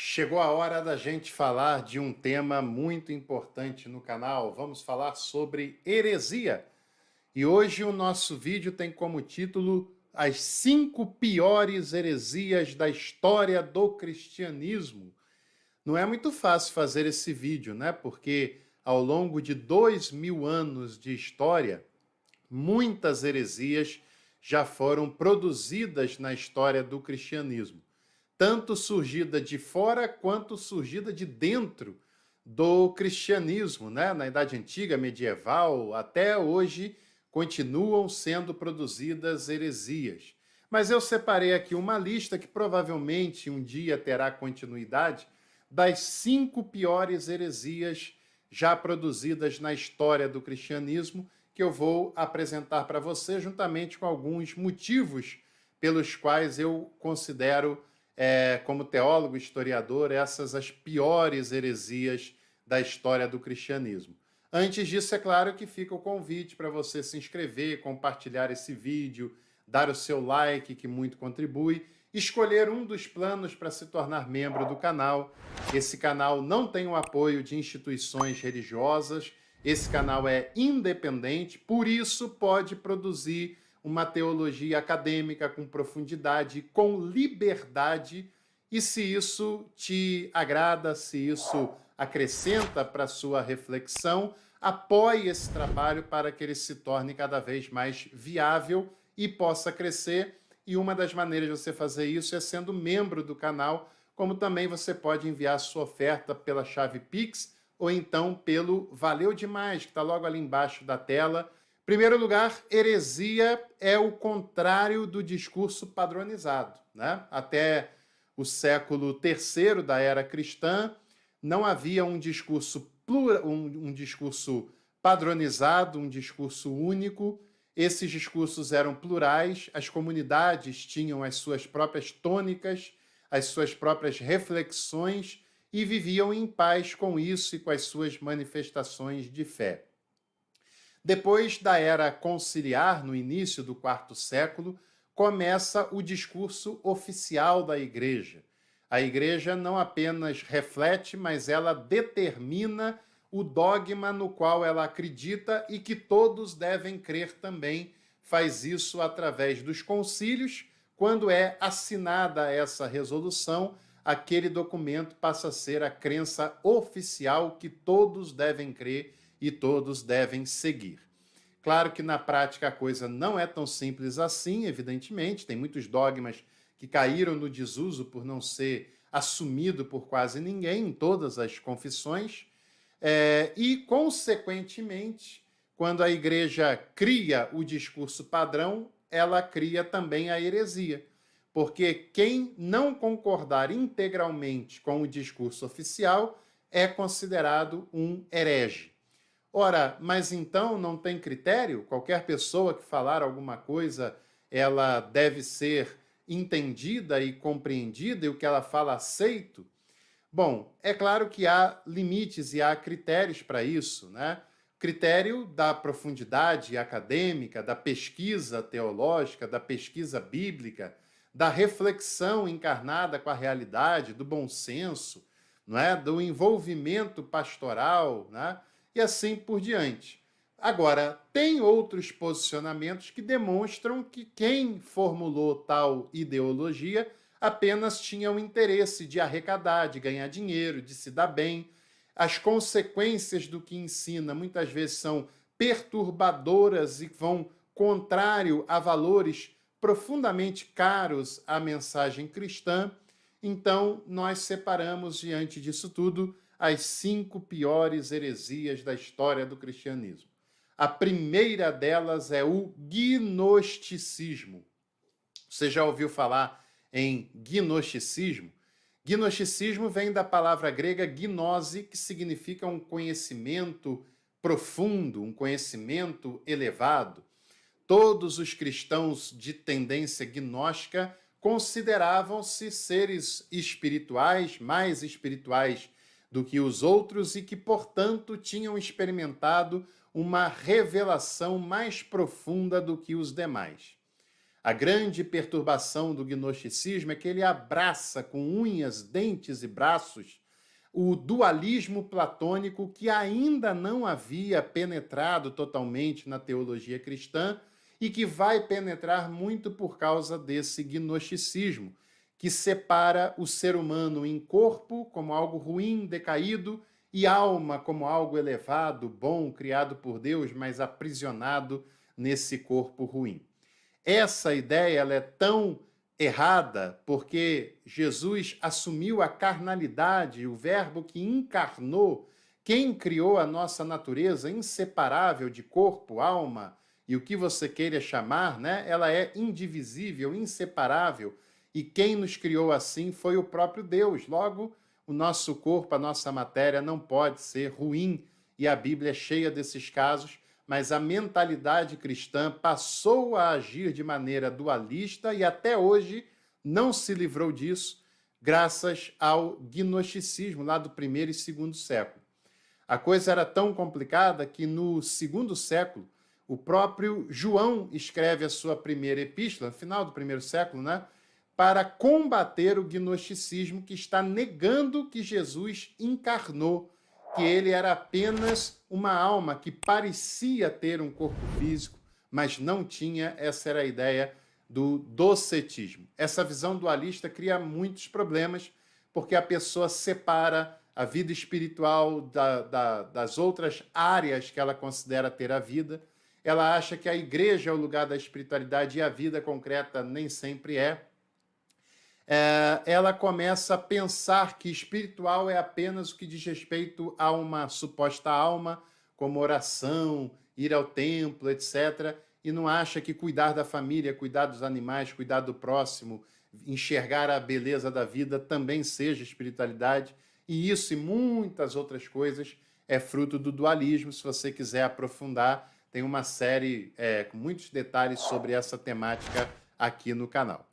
Chegou a hora da gente falar de um tema muito importante no canal. Vamos falar sobre heresia. E hoje o nosso vídeo tem como título As 5 piores heresias da história do cristianismo. Não é muito fácil fazer esse vídeo, né? Porque ao longo de 2000 anos de história, muitas heresias já foram produzidas na história do cristianismo, tanto surgida de fora quanto surgida de dentro do cristianismo, né? Na Idade Antiga, medieval, até hoje continuam sendo produzidas heresias. Mas eu separei aqui uma lista que provavelmente um dia terá continuidade das 5 piores heresias já produzidas na história do cristianismo, que eu vou apresentar para você, juntamente com alguns motivos pelos quais eu considero, como teólogo, historiador, essas as piores heresias da história do cristianismo. Antes disso, é claro que fica o convite para você se inscrever, compartilhar esse vídeo, dar o seu like, que muito contribui, escolher um dos planos para se tornar membro do canal. Esse canal não tem o apoio de instituições religiosas, esse canal é independente, por isso pode produzir uma teologia acadêmica com profundidade, com liberdade, e se isso te agrada, se isso acrescenta para a sua reflexão, apoie esse trabalho para que ele se torne cada vez mais viável e possa crescer. E uma das maneiras de você fazer isso é sendo membro do canal, como também você pode enviar sua oferta pela chave Pix ou então pelo Valeu Demais, que está logo ali embaixo da tela. Em primeiro lugar, heresia é o contrário do discurso padronizado, né? Até o século III da era cristã, não havia um discurso um discurso padronizado, um discurso único. Esses discursos eram plurais, as comunidades tinham as suas próprias tônicas, as suas próprias reflexões e viviam em paz com isso e com as suas manifestações de fé. Depois da era conciliar, no início do quarto século, começa o discurso oficial da Igreja. A Igreja não apenas reflete, mas ela determina o dogma no qual ela acredita e que todos devem crer também. Faz isso através dos concílios. Quando é assinada essa resolução, aquele documento passa a ser a crença oficial que todos devem crer e todos devem seguir. Claro que na prática a coisa não é tão simples assim, evidentemente, tem muitos dogmas que caíram no desuso por não ser assumido por quase ninguém em todas as confissões, e, consequentemente, quando a Igreja cria o discurso padrão, ela cria também a heresia, porque quem não concordar integralmente com o discurso oficial é considerado um herege. Ora, mas então não tem critério? Qualquer pessoa que falar alguma coisa, ela deve ser entendida e compreendida e o que ela fala aceito? Bom, é claro que há limites e há critérios para isso, né? Critério da profundidade acadêmica, da pesquisa teológica, da pesquisa bíblica, da reflexão encarnada com a realidade, do bom senso, não é? Do envolvimento pastoral, né? E assim por diante. Agora, tem outros posicionamentos que demonstram que quem formulou tal ideologia apenas tinha o interesse de arrecadar, de ganhar dinheiro, de se dar bem. As consequências do que ensina muitas vezes são perturbadoras e vão contrário a valores profundamente caros à mensagem cristã. Então, nós separamos diante disso tudo as 5 piores heresias da história do cristianismo. A primeira delas é o gnosticismo. Você já ouviu falar em gnosticismo? Gnosticismo vem da palavra grega gnose, que significa um conhecimento profundo, um conhecimento elevado. Todos os cristãos de tendência gnóstica consideravam-se seres espirituais, mais espirituais do que os outros e que, portanto, tinham experimentado uma revelação mais profunda do que os demais. A grande perturbação do gnosticismo é que ele abraça com unhas, dentes e braços o dualismo platônico que ainda não havia penetrado totalmente na teologia cristã e que vai penetrar muito por causa desse gnosticismo, que separa o ser humano em corpo como algo ruim, decaído, e alma como algo elevado, bom, criado por Deus, mas aprisionado nesse corpo ruim. Essa ideia ela é tão errada porque Jesus assumiu a carnalidade, o verbo que encarnou, quem criou a nossa natureza inseparável de corpo, alma e o que você queira chamar, né? Ela é indivisível, inseparável, e quem nos criou assim foi o próprio Deus. Logo, o nosso corpo, a nossa matéria não pode ser ruim, e a Bíblia é cheia desses casos, mas a mentalidade cristã passou a agir de maneira dualista e até hoje não se livrou disso, graças ao gnosticismo lá do primeiro e segundo século. A coisa era tão complicada que no segundo século, o próprio João escreve a sua primeira epístola, no final do primeiro século, né, para combater o gnosticismo que está negando que Jesus encarnou, que ele era apenas uma alma que parecia ter um corpo físico, mas não tinha. Essa era a ideia do docetismo. Essa visão dualista cria muitos problemas, porque a pessoa separa a vida espiritual das outras áreas que ela considera ter a vida. Ela acha que a igreja é o lugar da espiritualidade e a vida concreta nem sempre é. Ela começa a pensar que espiritual é apenas o que diz respeito a uma suposta alma, como oração, ir ao templo, etc., e não acha que cuidar da família, cuidar dos animais, cuidar do próximo, enxergar a beleza da vida também seja espiritualidade, e isso e muitas outras coisas é fruto do dualismo. Se você quiser aprofundar, tem uma série com muitos detalhes sobre essa temática aqui no canal.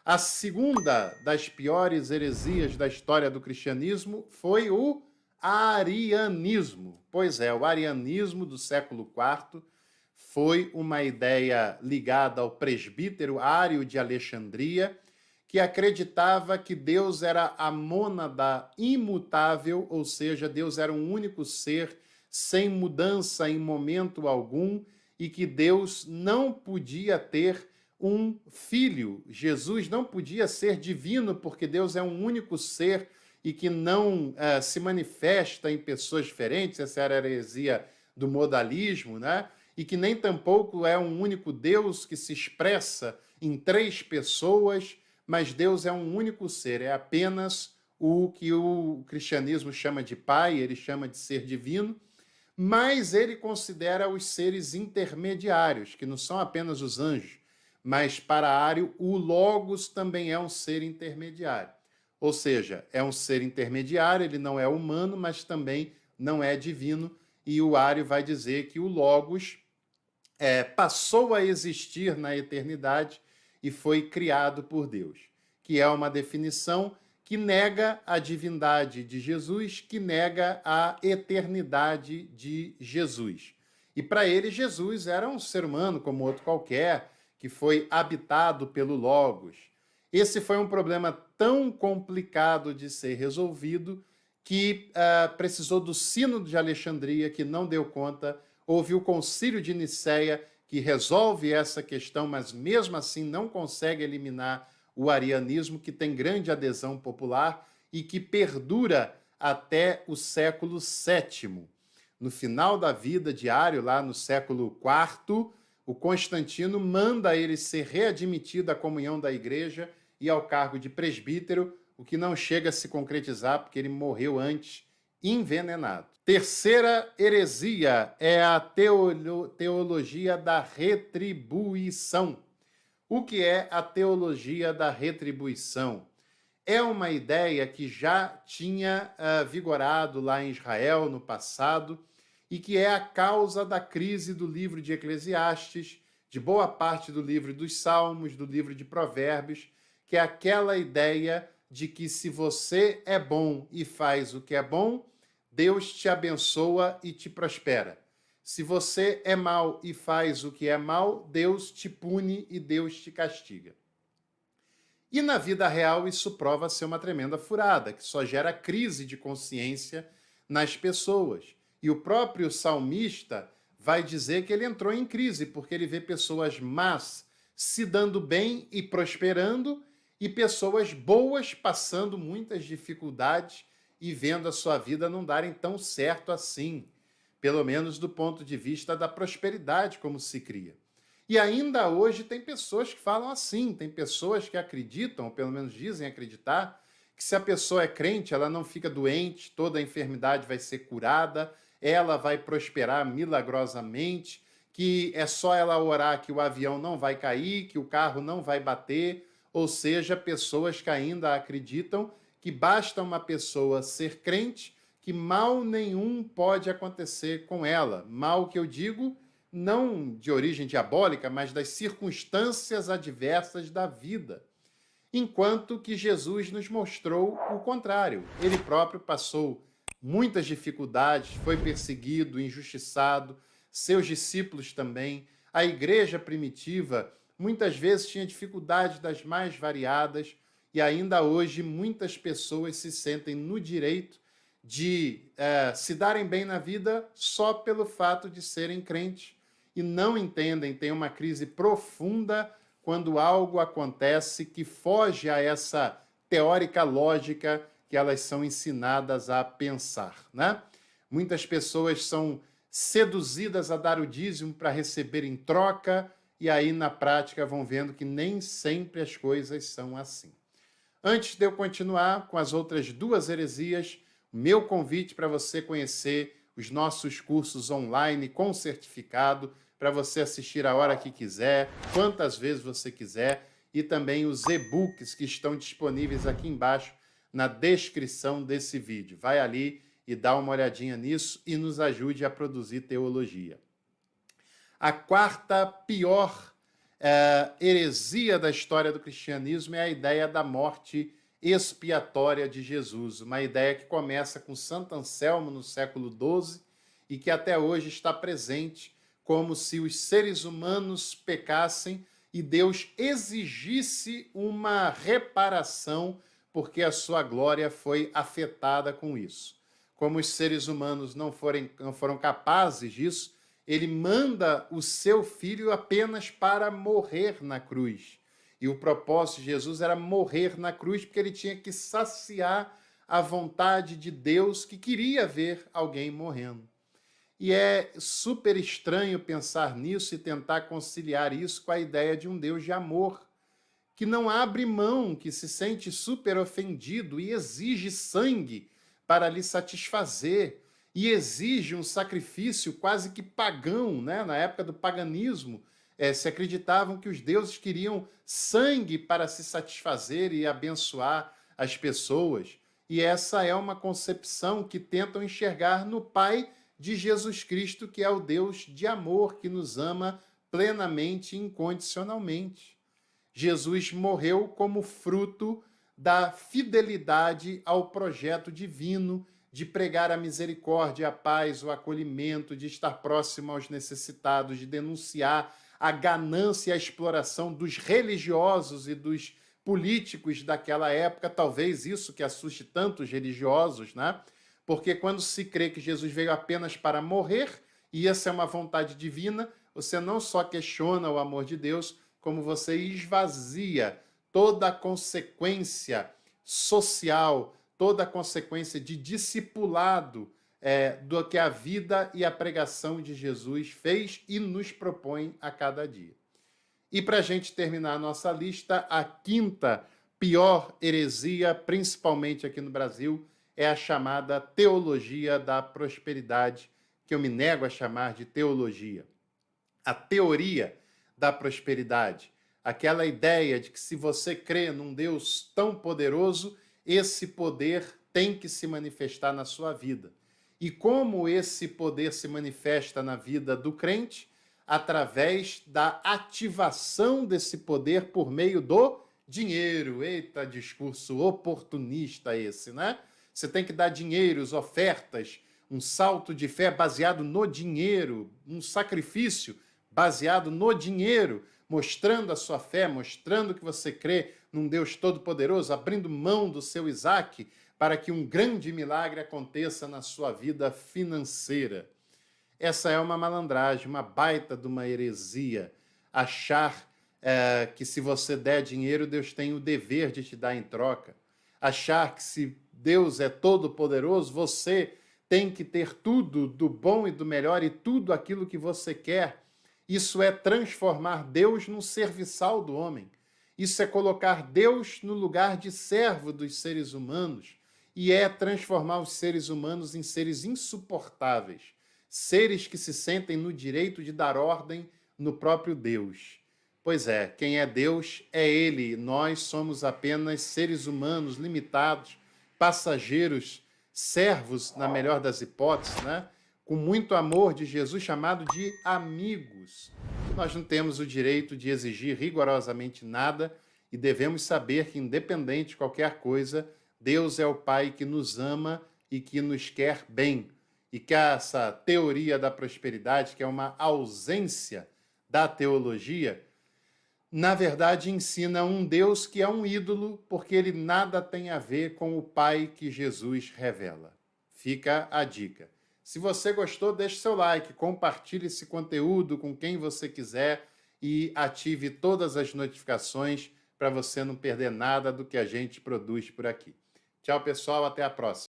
A segunda das piores heresias da história do cristianismo foi o arianismo. Pois é, o arianismo do século IV foi uma ideia ligada ao presbítero Ário de Alexandria, que acreditava que Deus era a mônada imutável, ou seja, Deus era um único ser, sem mudança em momento algum, e que Deus não podia ter um filho. Jesus não podia ser divino, porque Deus é um único ser e que não se manifesta em pessoas diferentes. Essa era a heresia do modalismo, né? E que nem tampouco é um único Deus que se expressa em três pessoas, mas Deus é um único ser, é apenas o que o cristianismo chama de Pai, ele chama de ser divino, mas ele considera os seres intermediários, que não são apenas os anjos, mas para Ário, o Logos também é um ser intermediário. Ou seja, é um ser intermediário, ele não é humano, mas também não é divino, e o Ário vai dizer que o Logos passou a existir na eternidade e foi criado por Deus, que é uma definição que nega a divindade de Jesus, que nega a eternidade de Jesus. E para ele, Jesus era um ser humano como outro qualquer, que foi habitado pelo Logos. Esse foi um problema tão complicado de ser resolvido que precisou do Sínodo de Alexandria, que não deu conta. Houve o Concílio de Nicéia, que resolve essa questão, mas mesmo assim não consegue eliminar o arianismo, que tem grande adesão popular e que perdura até o século VII. No final da vida de Ário, lá no século IV, o Constantino manda ele ser readmitido à comunhão da igreja e ao cargo de presbítero, o que não chega a se concretizar porque ele morreu antes, envenenado. Terceira heresia é a teologia da retribuição. O que é a teologia da retribuição? É uma ideia que já tinha vigorado lá em Israel no passado e que é a causa da crise do livro de Eclesiastes, de boa parte do livro dos Salmos, do livro de Provérbios, que é aquela ideia de que se você é bom e faz o que é bom, Deus te abençoa e te prospera. Se você é mau e faz o que é mal, Deus te pune e Deus te castiga. E na vida real isso prova ser uma tremenda furada, que só gera crise de consciência nas pessoas. E o próprio salmista vai dizer que ele entrou em crise, porque ele vê pessoas más se dando bem e prosperando, e pessoas boas passando muitas dificuldades e vendo a sua vida não darem tão certo assim, pelo menos do ponto de vista da prosperidade como se cria. E ainda hoje tem pessoas que falam assim, tem pessoas que acreditam, ou pelo menos dizem acreditar, que se a pessoa é crente, ela não fica doente, toda a enfermidade vai ser curada, ela vai prosperar milagrosamente, que é só ela orar que o avião não vai cair, que o carro não vai bater, ou seja, pessoas que ainda acreditam que basta uma pessoa ser crente, que mal nenhum pode acontecer com ela. Mal que eu digo, não de origem diabólica, mas das circunstâncias adversas da vida. Enquanto que Jesus nos mostrou o contrário. Ele próprio passou muitas dificuldades, foi perseguido, injustiçado, seus discípulos também. A igreja primitiva muitas vezes tinha dificuldades das mais variadas e ainda hoje muitas pessoas se sentem no direito de se darem bem na vida só pelo fato de serem crentes e não entendem, têm uma crise profunda quando algo acontece que foge a essa teórica lógica que elas são ensinadas a pensar, né? Muitas pessoas são seduzidas a dar o dízimo para receber em troca e aí na prática vão vendo que nem sempre as coisas são assim. Antes de eu continuar com as outras duas heresias, meu convite para você conhecer os nossos cursos online com certificado, para você assistir a hora que quiser, quantas vezes você quiser, e também os e-books que estão disponíveis aqui embaixo na descrição desse vídeo. Vai ali e dá uma olhadinha nisso e nos ajude a produzir teologia. A quarta pior heresia da história do cristianismo é a ideia da morte expiatória de Jesus, uma ideia que começa com Santo Anselmo no século XII e que até hoje está presente, como se os seres humanos pecassem e Deus exigisse uma reparação porque a sua glória foi afetada com isso. Como os seres humanos não foram capazes disso, ele manda o seu filho apenas para morrer na cruz. E o propósito de Jesus era morrer na cruz porque ele tinha que saciar a vontade de Deus que queria ver alguém morrendo. E é super estranho pensar nisso e tentar conciliar isso com a ideia de um Deus de amor, que não abre mão, que se sente super ofendido e exige sangue para lhe satisfazer, e exige um sacrifício quase que pagão, né? Na época do paganismo, se acreditavam que os deuses queriam sangue para se satisfazer e abençoar as pessoas. E essa é uma concepção que tentam enxergar no Pai de Jesus Cristo, que é o Deus de amor, que nos ama plenamente e incondicionalmente. Jesus morreu como fruto da fidelidade ao projeto divino de pregar a misericórdia, a paz, o acolhimento, de estar próximo aos necessitados, de denunciar a ganância e a exploração dos religiosos e dos políticos daquela época, talvez isso que assuste tantos religiosos, né? Porque quando se crê que Jesus veio apenas para morrer, e essa é uma vontade divina, você não só questiona o amor de Deus, como você esvazia toda a consequência social, toda a consequência de discipulado do que a vida e a pregação de Jesus fez e nos propõe a cada dia. E para a gente terminar a nossa lista, a quinta pior heresia, principalmente aqui no Brasil, é a chamada teologia da prosperidade, que eu me nego a chamar de teologia. A teoria da prosperidade, aquela ideia de que se você crê num Deus tão poderoso, esse poder tem que se manifestar na sua vida. E como esse poder se manifesta na vida do crente? Através da ativação desse poder por meio do dinheiro. Eita, discurso oportunista esse, né? Você tem que dar dinheiros, ofertas, um salto de fé baseado no dinheiro, um sacrifício baseado no dinheiro, mostrando a sua fé, mostrando que você crê num Deus todo-poderoso, abrindo mão do seu Isaac para que um grande milagre aconteça na sua vida financeira. Essa é uma malandragem, uma baita de uma heresia. Achar que se você der dinheiro, Deus tem o dever de te dar em troca. Achar que se Deus é todo-poderoso, você tem que ter tudo do bom e do melhor e tudo aquilo que você quer. Isso é transformar Deus num serviçal do homem. Isso é colocar Deus no lugar de servo dos seres humanos. E é transformar os seres humanos em seres insuportáveis. Seres que se sentem no direito de dar ordem no próprio Deus. Pois é, quem é Deus é Ele. Nós somos apenas seres humanos limitados, passageiros, servos, na melhor das hipóteses, né? Com muito amor de Jesus, chamado de amigos. Nós não temos o direito de exigir rigorosamente nada e devemos saber que, independente de qualquer coisa, Deus é o Pai que nos ama e que nos quer bem. E que essa teoria da prosperidade, que é uma ausência da teologia, na verdade ensina um Deus que é um ídolo, porque ele nada tem a ver com o Pai que Jesus revela. Fica a dica. Se você gostou, deixe seu like, compartilhe esse conteúdo com quem você quiser e ative todas as notificações para você não perder nada do que a gente produz por aqui. Tchau, pessoal, até a próxima.